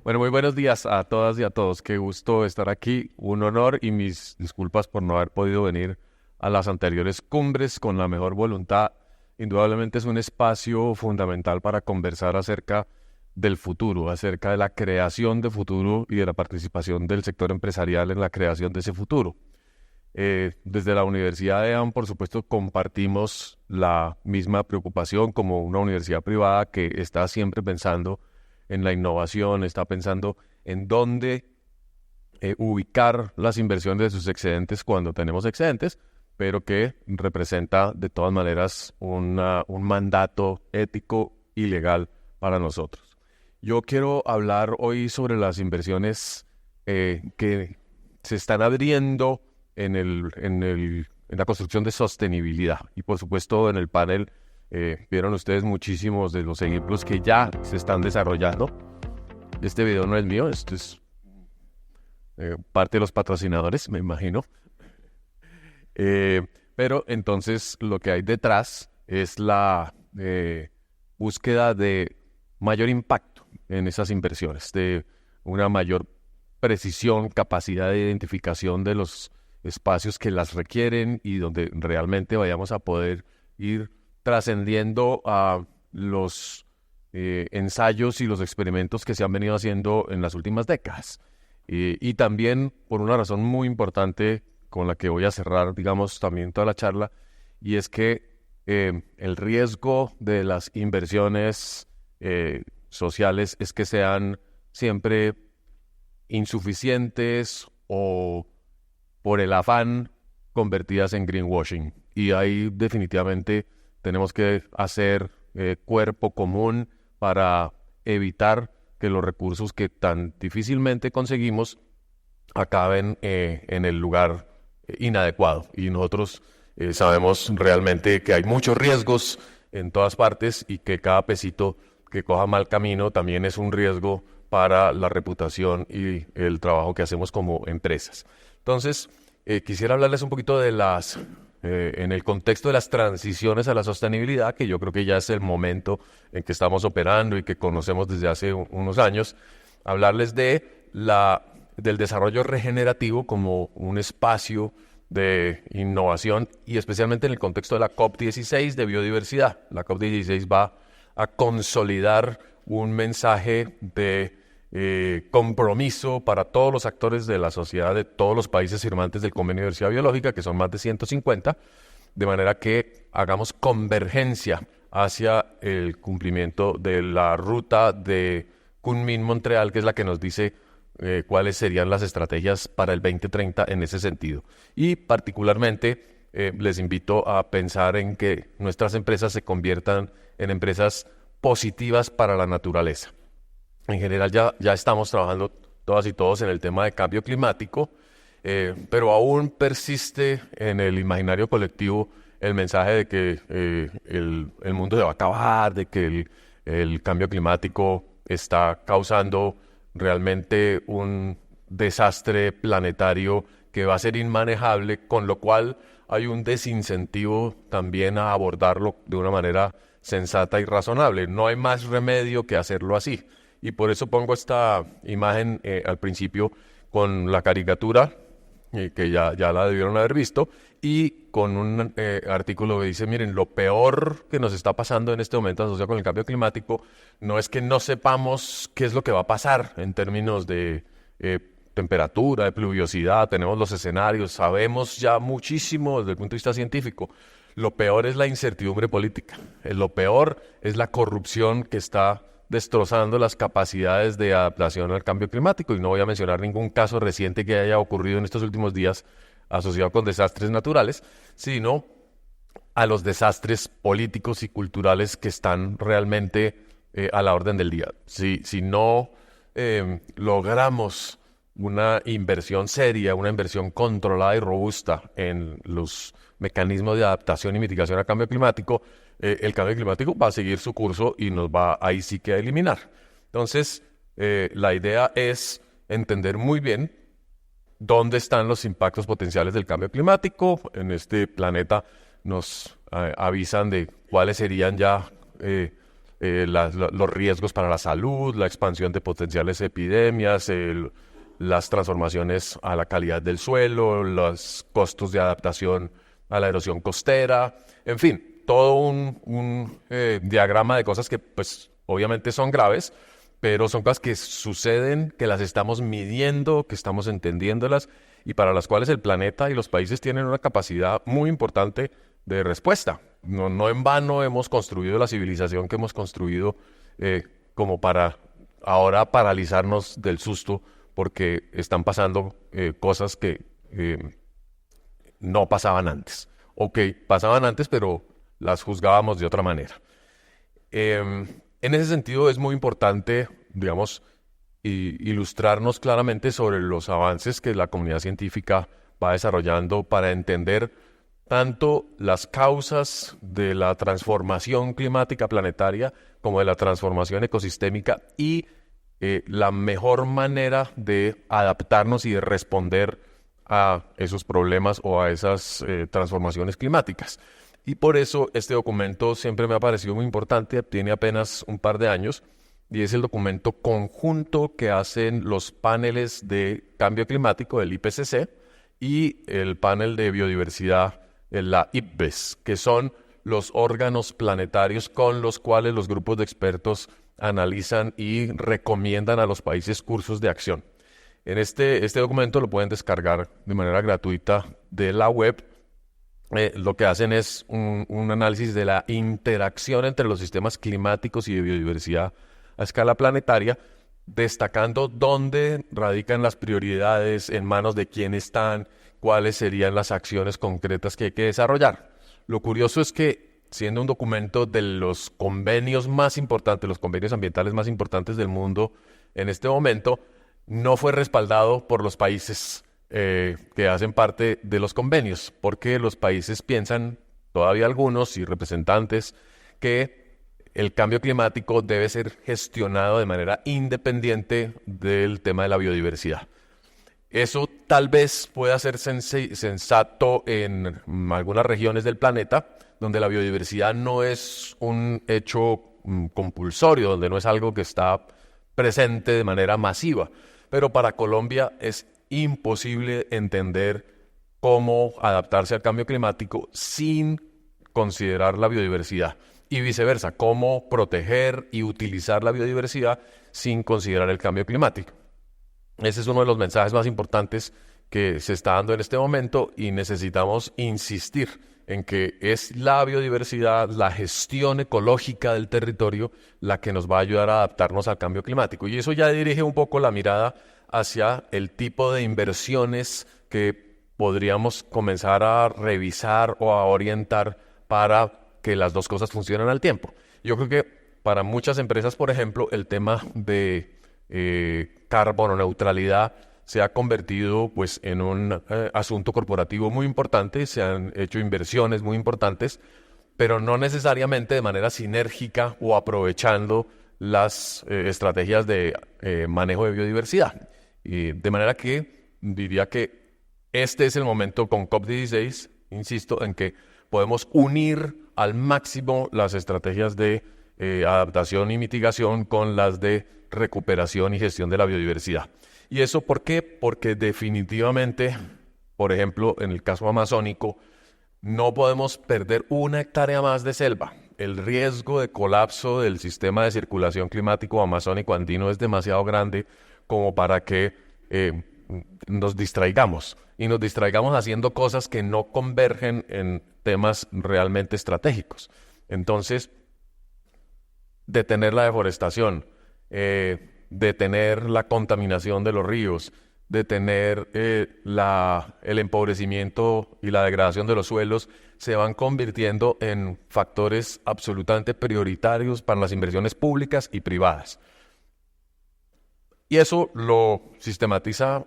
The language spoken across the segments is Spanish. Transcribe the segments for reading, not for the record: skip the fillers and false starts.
Bueno, muy buenos días a todas y a todos. Qué gusto estar aquí. Un honor y mis disculpas por no haber podido venir a las anteriores cumbres con la mejor voluntad. Indudablemente es un espacio fundamental para conversar acerca del futuro, acerca de la creación de futuro y de la participación del sector empresarial en la creación de ese futuro. Desde la Universidad de EAM, por supuesto, compartimos la misma preocupación como una universidad privada que está siempre pensando en la innovación, está pensando en dónde ubicar las inversiones de sus excedentes cuando tenemos excedentes, pero que representa de todas maneras un mandato ético y legal para nosotros. Yo quiero hablar hoy sobre las inversiones que se están abriendo en la construcción de sostenibilidad. Y por supuesto en el panel vieron ustedes muchísimos de los ejemplos que ya se están desarrollando. Este video no es mío, esto es parte de los patrocinadores, me imagino. Pero entonces lo que hay detrás es la búsqueda de mayor impacto en esas inversiones, de una mayor precisión, capacidad de identificación de los espacios que las requieren y donde realmente vayamos a poder ir trascendiendo a los ensayos y los experimentos que se han venido haciendo en las últimas décadas. Y también por una razón muy importante con la que voy a cerrar, digamos, también toda la charla, y es que el riesgo de las inversiones sociales es que sean siempre insuficientes o por el afán convertidas en greenwashing. Y ahí definitivamente tenemos que hacer cuerpo común para evitar que los recursos que tan difícilmente conseguimos acaben en el lugar inadecuado. Y nosotros sabemos realmente que hay muchos riesgos en todas partes y que cada pesito que coja mal camino también es un riesgo para la reputación y el trabajo que hacemos como empresas. Entonces, quisiera hablarles un poquito de en el contexto de las transiciones a la sostenibilidad, que yo creo que ya es el momento en que estamos operando y que conocemos desde hace unos años, hablarles del desarrollo regenerativo como un espacio de innovación y especialmente en el contexto de la COP16 de biodiversidad. La COP16 va a consolidar un mensaje de compromiso para todos los actores de la sociedad de todos los países firmantes del Convenio de Diversidad Biológica, que son más de 150, de manera que hagamos convergencia hacia el cumplimiento de la ruta de Kunming-Montreal, que es la que nos dice cuáles serían las estrategias para el 2030 en ese sentido. Y particularmente les invito a pensar en que nuestras empresas se conviertan en empresas positivas para la naturaleza. En general ya estamos trabajando todas y todos en el tema de cambio climático, pero aún persiste en el imaginario colectivo el mensaje de que el mundo se va a acabar, de que el cambio climático está causando realmente un desastre planetario que va a ser inmanejable, con lo cual hay un desincentivo también a abordarlo de una manera sensata y razonable. No hay más remedio que hacerlo así. Y por eso pongo esta imagen al principio con la caricatura, que ya la debieron haber visto, y con un artículo que dice, miren, lo peor que nos está pasando en este momento asociado con el cambio climático no es que no sepamos qué es lo que va a pasar en términos de temperatura, de pluviosidad, tenemos los escenarios, sabemos ya muchísimo desde el punto de vista científico. Lo peor es la incertidumbre política, lo peor es la corrupción que está destrozando las capacidades de adaptación al cambio climático, y no voy a mencionar ningún caso reciente que haya ocurrido en estos últimos días asociado con desastres naturales, sino a los desastres políticos y culturales que están realmente a la orden del día. Si no logramos una inversión seria, una inversión controlada y robusta en los mecanismos de adaptación y mitigación al cambio climático, el cambio climático va a seguir su curso y nos va ahí sí que a eliminar. Entonces, la idea es entender muy bien dónde están los impactos potenciales del cambio climático. En este planeta nos avisan de cuáles serían ya los riesgos para la salud, la expansión de potenciales epidemias, las transformaciones a la calidad del suelo, los costos de adaptación a la erosión costera, en fin, todo un diagrama de cosas que pues obviamente son graves, pero son cosas que suceden, que las estamos midiendo, que estamos entendiéndolas y para las cuales el planeta y los países tienen una capacidad muy importante de respuesta. No en vano hemos construido la civilización que hemos construido como para ahora paralizarnos del susto porque están pasando cosas que no pasaban antes. Ok, pasaban antes, pero las juzgábamos de otra manera. En ese sentido es muy importante, digamos, ilustrarnos claramente sobre los avances que la comunidad científica va desarrollando para entender tanto las causas de la transformación climática planetaria como de la transformación ecosistémica y la mejor manera de adaptarnos y de responder a esos problemas o a esas transformaciones climáticas. Y por eso este documento siempre me ha parecido muy importante, tiene apenas un par de años, y es el documento conjunto que hacen los paneles de cambio climático del IPCC y el panel de biodiversidad, la IPBES, que son los órganos planetarios con los cuales los grupos de expertos analizan y recomiendan a los países cursos de acción. En este documento lo pueden descargar de manera gratuita de la web. Lo que hacen es un análisis de la interacción entre los sistemas climáticos y de biodiversidad a escala planetaria, destacando dónde radican las prioridades, en manos de quién están, cuáles serían las acciones concretas que hay que desarrollar. Lo curioso es que, siendo un documento de los convenios más importantes, los convenios ambientales más importantes del mundo en este momento, no fue respaldado por los países que hacen parte de los convenios, porque los países piensan, todavía algunos y representantes, que el cambio climático debe ser gestionado de manera independiente del tema de la biodiversidad. Eso tal vez pueda ser sensato en algunas regiones del planeta, donde la biodiversidad no es un hecho compulsorio, donde no es algo que está presente de manera masiva. Pero para Colombia es imposible entender cómo adaptarse al cambio climático sin considerar la biodiversidad y viceversa, cómo proteger y utilizar la biodiversidad sin considerar el cambio climático. Ese es uno de los mensajes más importantes que se está dando en este momento y necesitamos insistir en que es la biodiversidad, la gestión ecológica del territorio la que nos va a ayudar a adaptarnos al cambio climático. Y eso ya dirige un poco la mirada hacia el tipo de inversiones que podríamos comenzar a revisar o a orientar para que las dos cosas funcionen al tiempo. Yo creo que para muchas empresas, por ejemplo, el tema de carbono neutralidad se ha convertido pues en un asunto corporativo muy importante, se han hecho inversiones muy importantes, pero no necesariamente de manera sinérgica o aprovechando las estrategias de manejo de biodiversidad. De manera que diría que este es el momento con COP16, insisto, en que podemos unir al máximo las estrategias de adaptación y mitigación con las de recuperación y gestión de la biodiversidad. ¿Y eso por qué? Porque definitivamente, por ejemplo, en el caso amazónico, no podemos perder una hectárea más de selva. El riesgo de colapso del sistema de circulación climático amazónico andino es demasiado grande como para que nos distraigamos. Y nos distraigamos haciendo cosas que no convergen en temas realmente estratégicos. Entonces, detener la deforestación, detener la contaminación de los ríos, detener el empobrecimiento y la degradación de los suelos, se van convirtiendo en factores absolutamente prioritarios para las inversiones públicas y privadas. Y eso lo sistematiza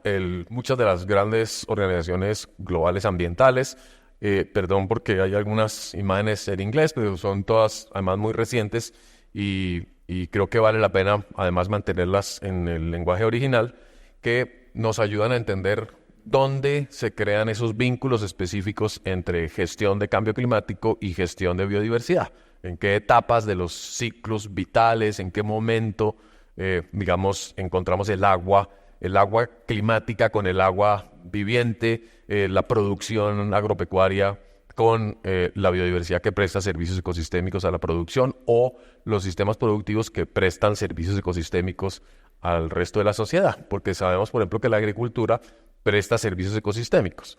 muchas de las grandes organizaciones globales ambientales. Perdón porque hay algunas imágenes en inglés, pero son todas además muy recientes y creo que vale la pena además mantenerlas en el lenguaje original, que nos ayudan a entender dónde se crean esos vínculos específicos entre gestión de cambio climático y gestión de biodiversidad. en qué etapas de los ciclos vitales, en qué momento, digamos, encontramos el agua climática con el agua viviente, la producción agropecuaria con la biodiversidad que presta servicios ecosistémicos a la producción o los sistemas productivos que prestan servicios ecosistémicos al resto de la sociedad, porque sabemos, por ejemplo, que la agricultura presta servicios ecosistémicos.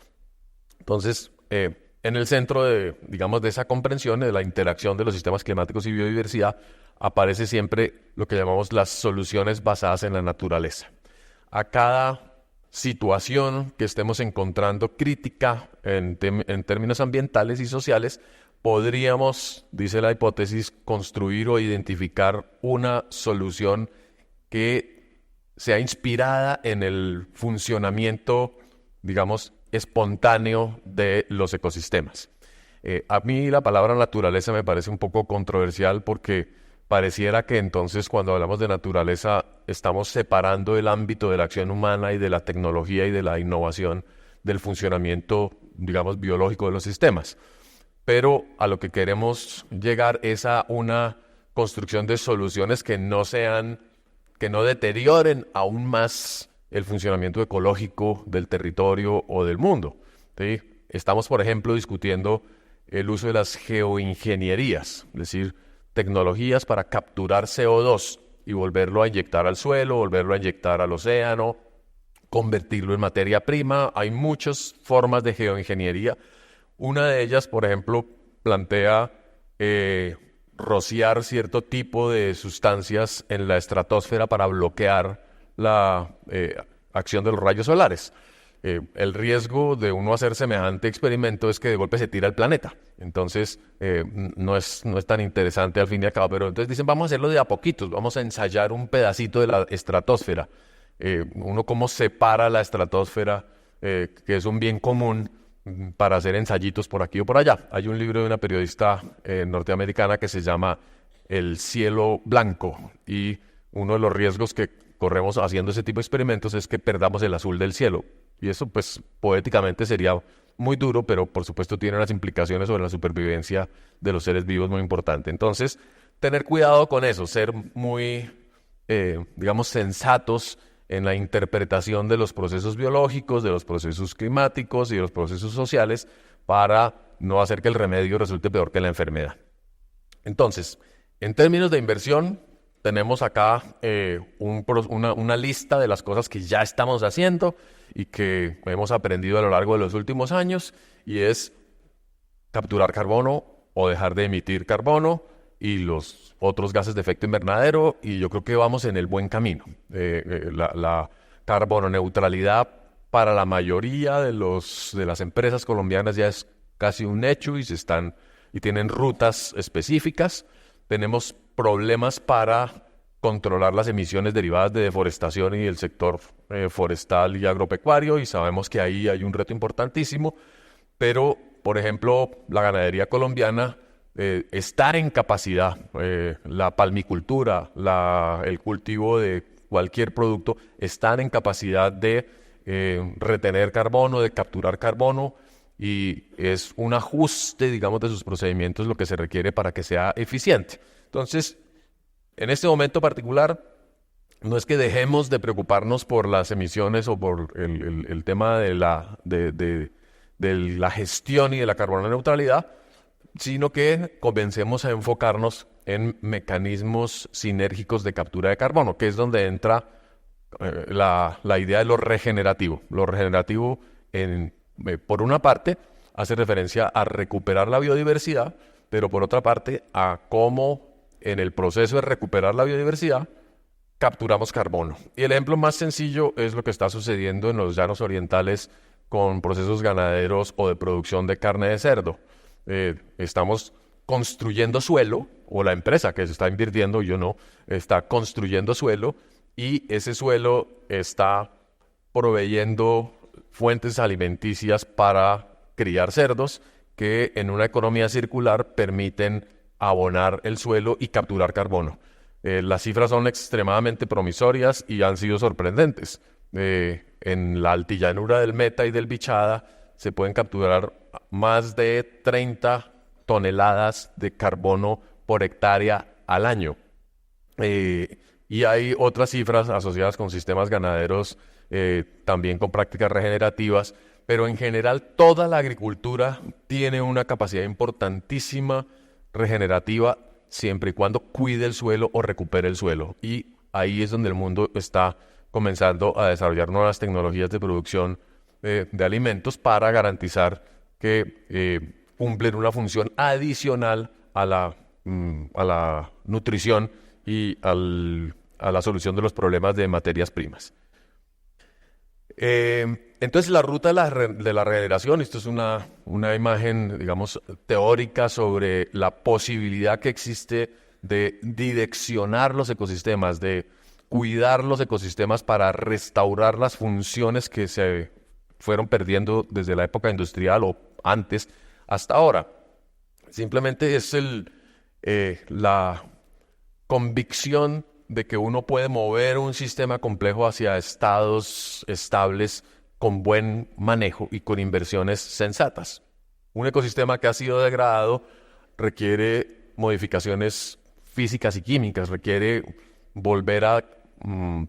Entonces, en el centro de, digamos, de esa comprensión de la interacción de los sistemas climáticos y biodiversidad aparece siempre lo que llamamos las soluciones basadas en la naturaleza. A cada situación que estemos encontrando crítica en términos ambientales y sociales, podríamos, dice la hipótesis, construir o identificar una solución que sea inspirada en el funcionamiento, digamos, espontáneo de los ecosistemas. A mí la palabra naturaleza me parece un poco controversial porque pareciera que entonces cuando hablamos de naturaleza estamos separando el ámbito de la acción humana y de la tecnología y de la innovación del funcionamiento, digamos, biológico de los sistemas. Pero a lo que queremos llegar es a una construcción de soluciones que no deterioren aún más el funcionamiento ecológico del territorio o del mundo, ¿sí? Estamos, por ejemplo, discutiendo el uso de las geoingenierías, es decir, tecnologías para capturar CO2 y volverlo a inyectar al suelo, volverlo a inyectar al océano, convertirlo en materia prima. Hay muchas formas de geoingeniería. Una de ellas, por ejemplo, plantea rociar cierto tipo de sustancias en la estratosfera para bloquear la acción de los rayos solares. El riesgo de uno hacer semejante experimento es que de golpe se tira el planeta. Entonces, no es tan interesante al fin y al cabo. Pero entonces dicen, vamos a hacerlo de a poquitos, vamos a ensayar un pedacito de la estratosfera. Uno cómo separa la estratosfera, que es un bien común, para hacer ensayitos por aquí o por allá. Hay un libro de una periodista norteamericana que se llama El cielo blanco, y uno de los riesgos que corremos haciendo ese tipo de experimentos es que perdamos el azul del cielo. Y eso, pues, poéticamente sería muy duro, pero por supuesto tiene unas implicaciones sobre la supervivencia de los seres vivos muy importante. Entonces, tener cuidado con eso, ser muy, digamos, sensatos en la interpretación de los procesos biológicos, de los procesos climáticos y de los procesos sociales para no hacer que el remedio resulte peor que la enfermedad. Entonces, en términos de inversión, tenemos acá una lista de las cosas que ya estamos haciendo y que hemos aprendido a lo largo de los últimos años, y es capturar carbono o dejar de emitir carbono y los otros gases de efecto invernadero, y yo creo que vamos en el buen camino. La carbono neutralidad para la mayoría de las empresas colombianas ya es casi un hecho y tienen rutas específicas. Tenemos problemas para controlar las emisiones derivadas de deforestación y el sector forestal y agropecuario, y sabemos que ahí hay un reto importantísimo, pero, por ejemplo, la ganadería colombiana está en capacidad, la palmicultura, el cultivo de cualquier producto, están en capacidad de retener carbono, de capturar carbono, y es un ajuste, digamos, de sus procedimientos lo que se requiere para que sea eficiente. Entonces, en este momento particular, no es que dejemos de preocuparnos por las emisiones o por el tema de la gestión y de la carbono neutralidad, sino que comencemos a enfocarnos en mecanismos sinérgicos de captura de carbono, que es donde entra la idea de lo regenerativo. Lo regenerativo, por una parte, hace referencia a recuperar la biodiversidad, pero por otra parte, a cómo en el proceso de recuperar la biodiversidad capturamos carbono. Y el ejemplo más sencillo es lo que está sucediendo en los llanos orientales con procesos ganaderos o de producción de carne de cerdo. Estamos construyendo suelo, o la empresa que se está invirtiendo, yo no, está construyendo suelo, y ese suelo está proveyendo fuentes alimenticias para criar cerdos que en una economía circular permiten abonar el suelo y capturar carbono. Las cifras son extremadamente promisorias y han sido sorprendentes. En la altillanura del Meta y del Bichada se pueden capturar más de 30 toneladas de carbono por hectárea al año. Y hay otras cifras asociadas con sistemas ganaderos, también con prácticas regenerativas, pero en general toda la agricultura tiene una capacidad importantísima regenerativa siempre y cuando cuide el suelo o recupere el suelo. Y ahí es donde el mundo está comenzando a desarrollar nuevas tecnologías de producción de alimentos para garantizar que cumplen una función adicional a la nutrición y a la solución de los problemas de materias primas. Entonces la ruta de la regeneración, esto es una imagen, digamos, teórica sobre la posibilidad que existe de direccionar los ecosistemas, de cuidar los ecosistemas para restaurar las funciones que se fueron perdiendo desde la época industrial o antes hasta ahora. Simplemente es la convicción de que uno puede mover un sistema complejo hacia estados estables con buen manejo y con inversiones sensatas. Un ecosistema que ha sido degradado requiere modificaciones físicas y químicas, requiere volver a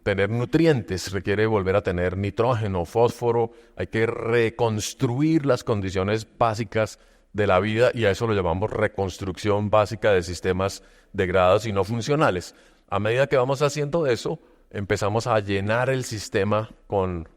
tener nutrientes, requiere volver a tener nitrógeno, fósforo, hay que reconstruir las condiciones básicas de la vida y a eso lo llamamos reconstrucción básica de sistemas degradados y no funcionales. A medida que vamos haciendo eso, empezamos a llenar el sistema con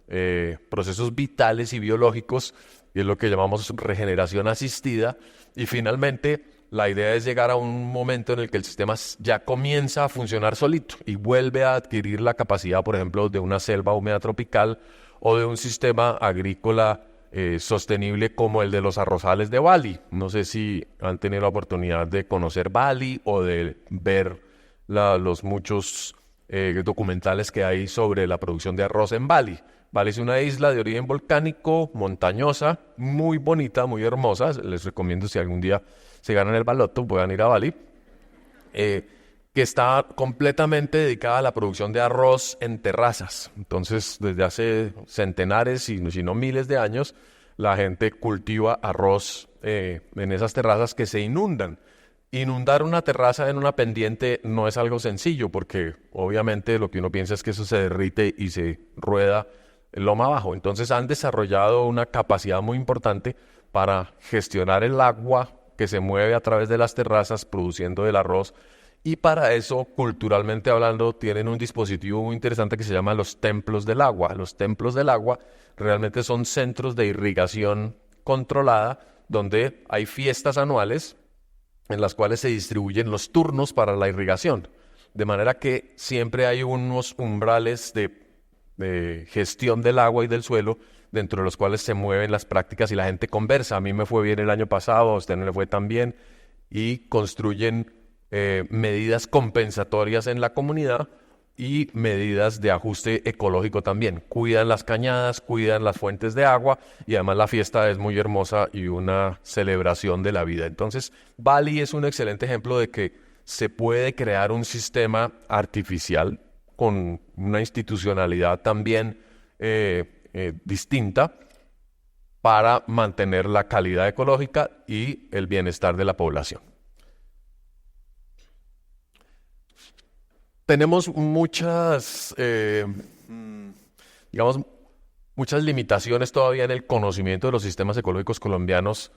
procesos vitales y biológicos, y es lo que llamamos regeneración asistida, y finalmente la idea es llegar a un momento en el que el sistema ya comienza a funcionar solito y vuelve a adquirir la capacidad, por ejemplo, de una selva húmeda tropical o de un sistema agrícola sostenible como el de los arrozales de Bali. No sé si han tenido la oportunidad de conocer Bali o de ver los muchos documentales que hay sobre la producción de arroz en Bali. Bali es una isla de origen volcánico, montañosa, muy bonita, muy hermosa. Les recomiendo, si algún día se ganan el baloto, puedan ir a Bali, que está completamente dedicada a la producción de arroz en terrazas. Entonces, desde hace centenares, si no miles de años, la gente cultiva arroz en esas terrazas que se inundan. Inundar una terraza en una pendiente no es algo sencillo, porque obviamente lo que uno piensa es que eso se derrite y se rueda loma abajo. Entonces han desarrollado una capacidad muy importante para gestionar el agua que se mueve a través de las terrazas produciendo el arroz, y para eso, culturalmente hablando, tienen un dispositivo muy interesante que se llama los templos del agua. Los templos del agua realmente son centros de irrigación controlada donde hay fiestas anuales en las cuales se distribuyen los turnos para la irrigación, de manera que siempre hay unos umbrales de gestión del agua y del suelo dentro de los cuales se mueven las prácticas y la gente conversa. A mí me fue bien el año pasado, a usted no le fue tan bien, y construyen medidas compensatorias en la comunidad y medidas de ajuste ecológico también. Cuidan las cañadas, cuidan las fuentes de agua, y además la fiesta es muy hermosa y una celebración de la vida. Entonces, Bali es un excelente ejemplo de que se puede crear un sistema artificial con una institucionalidad también distinta para mantener la calidad ecológica y el bienestar de la población. Tenemos muchas limitaciones todavía en el conocimiento de los sistemas ecológicos colombianos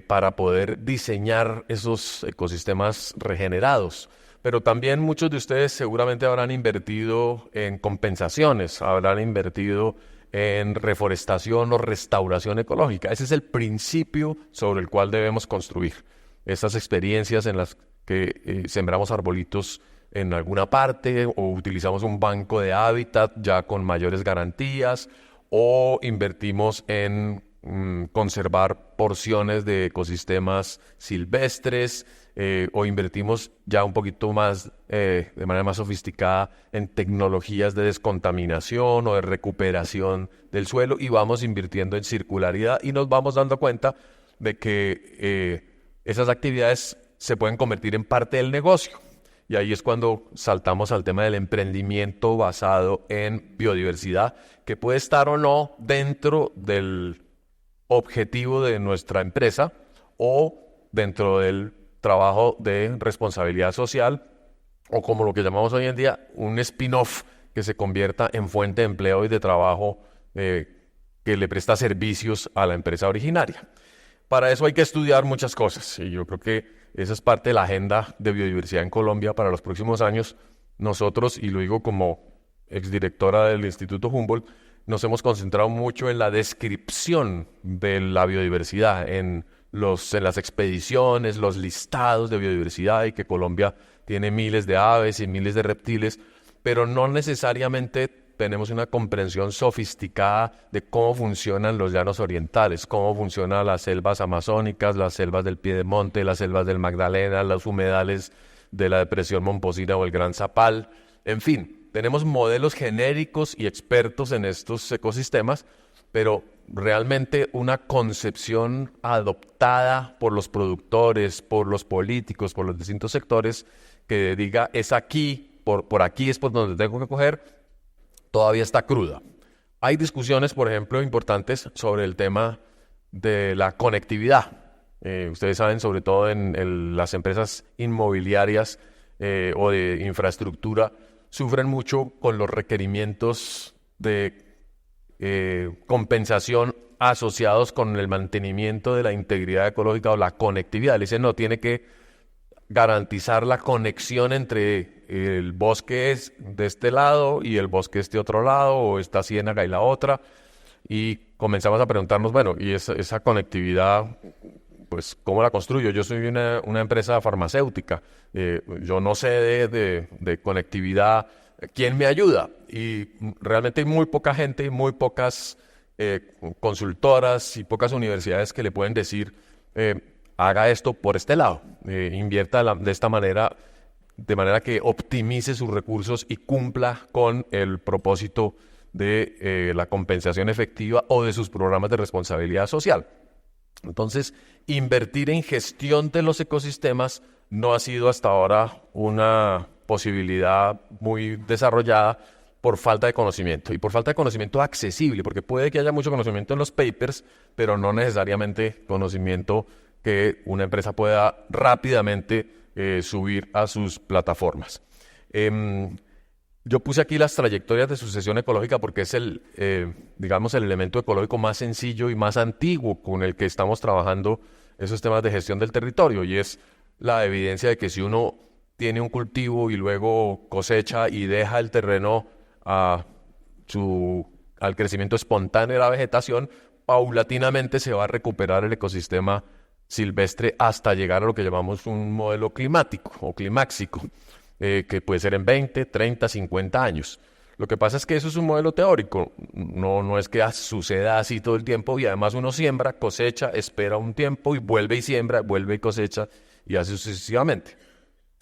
para poder diseñar esos ecosistemas regenerados. Pero también muchos de ustedes seguramente habrán invertido en compensaciones, habrán invertido en reforestación o restauración ecológica. Ese es el principio sobre el cual debemos construir. Esas experiencias en las que sembramos arbolitos en alguna parte, o utilizamos un banco de hábitat ya con mayores garantías, o invertimos en conservar porciones de ecosistemas silvestres, o invertimos ya un poquito más, de manera más sofisticada, en tecnologías de descontaminación o de recuperación del suelo, y vamos invirtiendo en circularidad y nos vamos dando cuenta de que esas actividades se pueden convertir en parte del negocio. Y ahí es cuando saltamos al tema del emprendimiento basado en biodiversidad, que puede estar o no dentro del objetivo de nuestra empresa o dentro del trabajo de responsabilidad social, o como lo que llamamos hoy en día, un spin-off que se convierta en fuente de empleo y de trabajo que le presta servicios a la empresa originaria. Para eso hay que estudiar muchas cosas y yo creo que esa es parte de la agenda de biodiversidad en Colombia para los próximos años. Nosotros, y lo digo como exdirectora del Instituto Humboldt, nos hemos concentrado mucho en la descripción de la biodiversidad, en las expediciones, los listados de biodiversidad, y que Colombia tiene miles de aves y miles de reptiles, pero no necesariamente tenemos una comprensión sofisticada de cómo funcionan los llanos orientales, cómo funcionan las selvas amazónicas, las selvas del Piedemonte, las selvas del Magdalena, los humedales de la depresión Momposina o el Gran Zapal. En fin, tenemos modelos genéricos y expertos en estos ecosistemas, pero realmente una concepción adoptada por los productores, por los políticos, por los distintos sectores, que diga es aquí, por aquí es por donde tengo que coger, todavía está cruda. Hay discusiones, por ejemplo, importantes sobre el tema de la conectividad. Ustedes saben, sobre todo en las empresas inmobiliarias o de infraestructura, sufren mucho con los requerimientos de compensación asociados con el mantenimiento de la integridad ecológica o la conectividad. Le dicen, no, tiene que garantizar la conexión entre el bosque de este lado y el bosque de este otro lado, o esta ciénaga y la otra, y comenzamos a preguntarnos, bueno, y esa conectividad, pues, ¿cómo la construyo? Yo soy una empresa farmacéutica, yo no sé de conectividad, ¿quién me ayuda? Y realmente hay muy poca gente y muy pocas consultoras y pocas universidades que le pueden decir, haga esto por este lado, invierta de esta manera, de manera que optimice sus recursos y cumpla con el propósito de la compensación efectiva o de sus programas de responsabilidad social. Entonces, invertir en gestión de los ecosistemas no ha sido hasta ahora una posibilidad muy desarrollada por falta de conocimiento y por falta de conocimiento accesible, porque puede que haya mucho conocimiento en los papers, pero no necesariamente conocimiento que una empresa pueda rápidamente subir a sus plataformas. Yo puse aquí las trayectorias de sucesión ecológica porque es digamos, el elemento ecológico más sencillo y más antiguo con el que estamos trabajando esos temas de gestión del territorio, y es la evidencia de que si uno tiene un cultivo y luego cosecha y deja el terreno al crecimiento espontáneo de la vegetación, paulatinamente se va a recuperar el ecosistema silvestre hasta llegar a lo que llamamos un modelo climático o climáxico, que puede ser en 20, 30, 50 años. Lo que pasa es que eso es un modelo teórico, no es que suceda así todo el tiempo, y además uno siembra, cosecha, espera un tiempo y vuelve y siembra, vuelve y cosecha y así sucesivamente.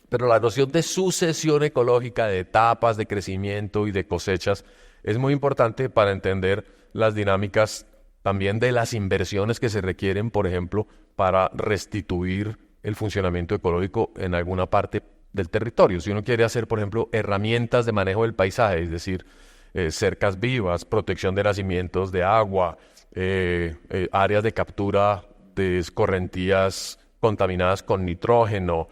Pero la noción de sucesión ecológica, de etapas de crecimiento y de cosechas, es muy importante para entender las dinámicas también de las inversiones que se requieren, por ejemplo, para restituir el funcionamiento ecológico en alguna parte del territorio. Si uno quiere hacer, por ejemplo, herramientas de manejo del paisaje, es decir, cercas vivas, protección de nacimientos de agua, áreas de captura de escorrentías contaminadas con nitrógeno,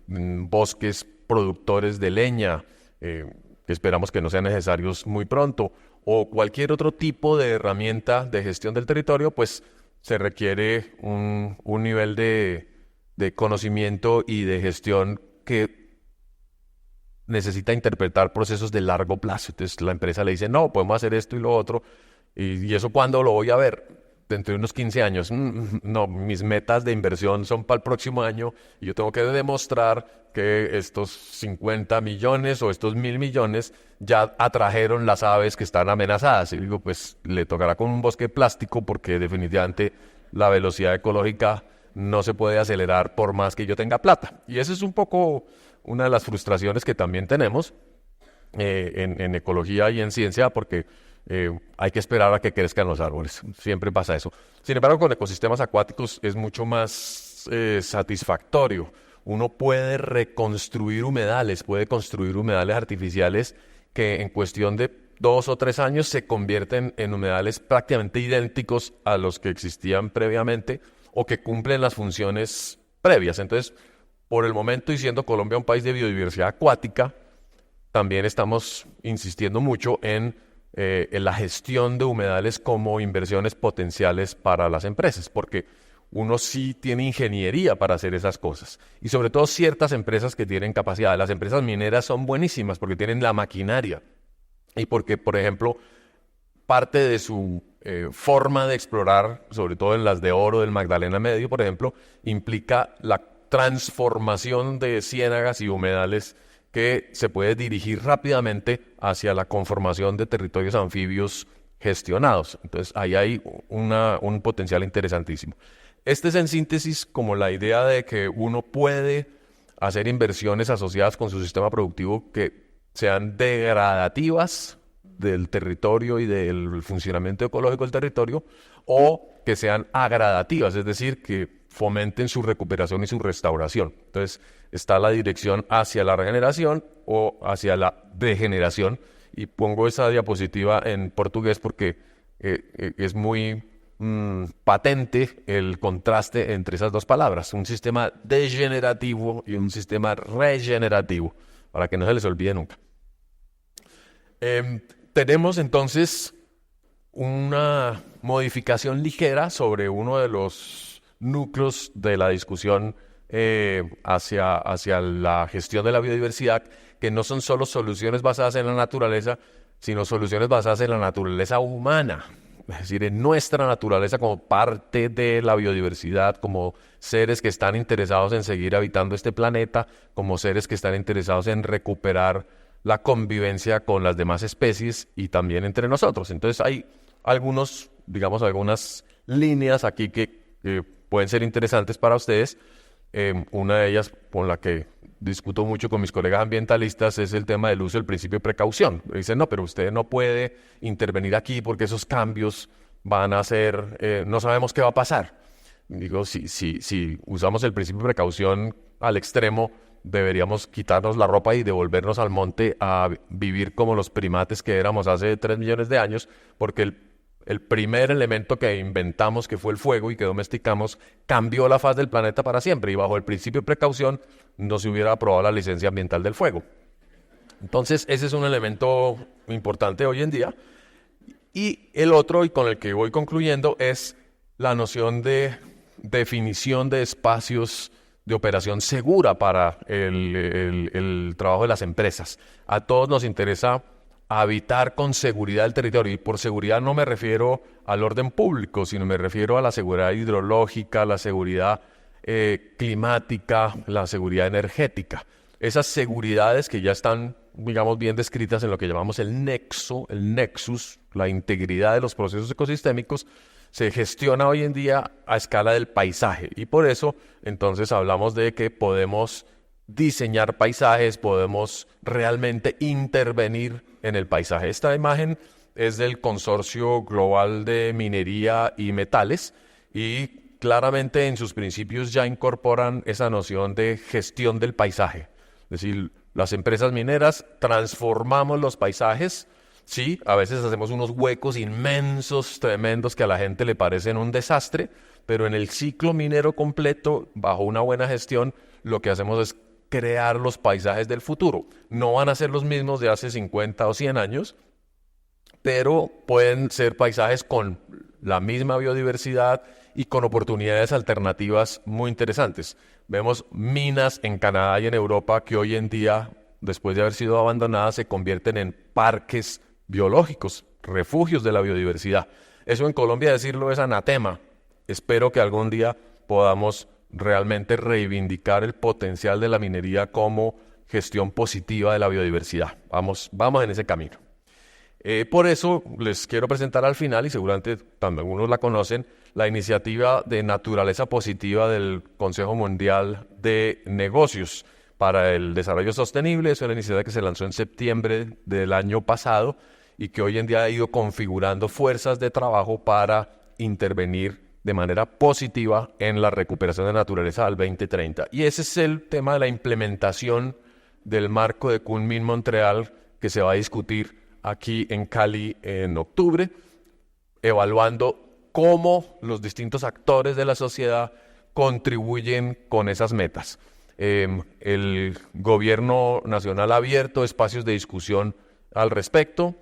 bosques productores de leña, que esperamos que no sean necesarios muy pronto, o cualquier otro tipo de herramienta de gestión del territorio, pues se requiere un nivel de conocimiento y de gestión que necesita interpretar procesos de largo plazo. Entonces la empresa le dice, no, podemos hacer esto y lo otro, y eso ¿cuándo lo voy a ver? Dentro de unos 15 años. No, mis metas de inversión son para el próximo año y yo tengo que demostrar que estos 50 millones o estos 1.000 millones ya atrajeron las aves que están amenazadas. Y digo, pues le tocará con un bosque plástico porque definitivamente la velocidad ecológica no se puede acelerar por más que yo tenga plata. Y eso es un poco una de las frustraciones que también tenemos en ecología y en ciencia, porque hay que esperar a que crezcan los árboles. Siempre pasa eso. Sin embargo, con ecosistemas acuáticos es mucho más satisfactorio. Uno puede reconstruir humedales, puede construir humedales artificiales que en cuestión de 2 o 3 años se convierten en humedales prácticamente idénticos a los que existían previamente o que cumplen las funciones previas. Entonces, por el momento, y siendo Colombia un país de biodiversidad acuática, también estamos insistiendo mucho en la gestión de humedales como inversiones potenciales para las empresas, porque uno sí tiene ingeniería para hacer esas cosas. Y sobre todo ciertas empresas que tienen capacidad. Las empresas mineras son buenísimas porque tienen la maquinaria y porque, por ejemplo, parte de su forma de explorar, sobre todo en las de oro del Magdalena Medio, por ejemplo, implica la transformación de ciénagas y humedales que se puede dirigir rápidamente hacia la conformación de territorios anfibios gestionados. Entonces, ahí hay un potencial interesantísimo. Este es en síntesis como la idea de que uno puede hacer inversiones asociadas con su sistema productivo que sean degradativas del territorio y del funcionamiento ecológico del territorio, o que sean agradativas, es decir, que fomenten su recuperación y su restauración. Entonces, está la dirección hacia la regeneración o hacia la degeneración, y pongo esa diapositiva en portugués porque es muy patente el contraste entre esas dos palabras, un sistema degenerativo y un sistema regenerativo, para que no se les olvide nunca. Tenemos entonces una modificación ligera sobre uno de los núcleos de la discusión hacia la gestión de la biodiversidad, que no son solo soluciones basadas en la naturaleza, sino soluciones basadas en la naturaleza humana, es decir, en nuestra naturaleza como parte de la biodiversidad, como seres que están interesados en seguir habitando este planeta, como seres que están interesados en recuperar la convivencia con las demás especies y también entre nosotros. Entonces hay algunas líneas aquí que pueden ser interesantes para ustedes. Una de ellas, con la que discuto mucho con mis colegas ambientalistas, es el tema del uso del principio de precaución. Dicen, no, pero usted no puede intervenir aquí porque esos cambios van a ser, no sabemos qué va a pasar. Digo, si usamos el principio de precaución al extremo, deberíamos quitarnos la ropa y devolvernos al monte a vivir como los primates que éramos hace 3 millones de años, porque el primer elemento que inventamos, que fue el fuego y que domesticamos, cambió la faz del planeta para siempre, y bajo el principio de precaución no se hubiera aprobado la licencia ambiental del fuego. Entonces, ese es un elemento importante hoy en día. Y el otro, y con el que voy concluyendo, es la noción de definición de espacios de operación segura para el trabajo de las empresas. A todos nos interesa habitar con seguridad el territorio, y por seguridad no me refiero al orden público, sino me refiero a la seguridad hidrológica, la seguridad climática, la seguridad energética. Esas seguridades que ya están, digamos, bien descritas en lo que llamamos el nexus, la integridad de los procesos ecosistémicos, se gestiona hoy en día a escala del paisaje, y por eso entonces hablamos de que podemos diseñar paisajes, podemos realmente intervenir en el paisaje. Esta imagen es del Consorcio Global de Minería y Metales, y claramente en sus principios ya incorporan esa noción de gestión del paisaje. Es decir, las empresas mineras transformamos los paisajes. Sí, a veces hacemos unos huecos inmensos, tremendos, que a la gente le parecen un desastre, pero en el ciclo minero completo, bajo una buena gestión, lo que hacemos es crear los paisajes del futuro. No van a ser los mismos de hace 50 o 100 años, pero pueden ser paisajes con la misma biodiversidad y con oportunidades alternativas muy interesantes. Vemos minas en Canadá y en Europa que hoy en día, después de haber sido abandonadas, se convierten en parques biológicos, refugios de la biodiversidad. Eso en Colombia decirlo es anatema. Espero que algún día podamos realmente reivindicar el potencial de la minería como gestión positiva de la biodiversidad. Vamos en ese camino. Por eso les quiero presentar al final, y seguramente también algunos la conocen, la iniciativa de naturaleza positiva del Consejo Mundial de Negocios para el Desarrollo Sostenible. Es una iniciativa que se lanzó en septiembre del año pasado y que hoy en día ha ido configurando fuerzas de trabajo para intervenir de manera positiva en la recuperación de naturaleza al 2030. Y ese es el tema de la implementación del marco de Kunming-Montreal, que se va a discutir aquí en Cali en octubre, evaluando cómo los distintos actores de la sociedad contribuyen con esas metas. El gobierno nacional ha abierto espacios de discusión al respecto.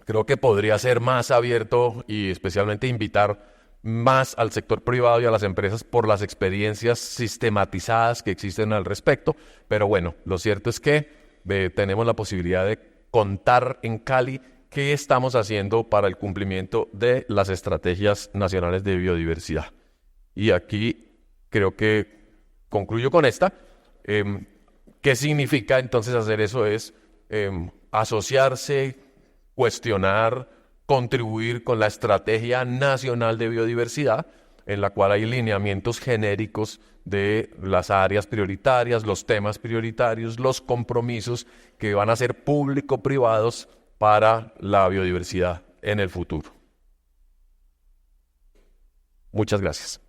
Creo que podría ser más abierto y especialmente invitar más al sector privado y a las empresas por las experiencias sistematizadas que existen al respecto. Pero bueno, lo cierto es que tenemos la posibilidad de contar en Cali qué estamos haciendo para el cumplimiento de las estrategias nacionales de biodiversidad. Y aquí creo que concluyo con esta. ¿Qué significa entonces hacer eso? Es asociarse, cuestionar, contribuir con la Estrategia Nacional de Biodiversidad, en la cual hay lineamientos genéricos de las áreas prioritarias, los temas prioritarios, los compromisos que van a ser público-privados para la biodiversidad en el futuro. Muchas gracias.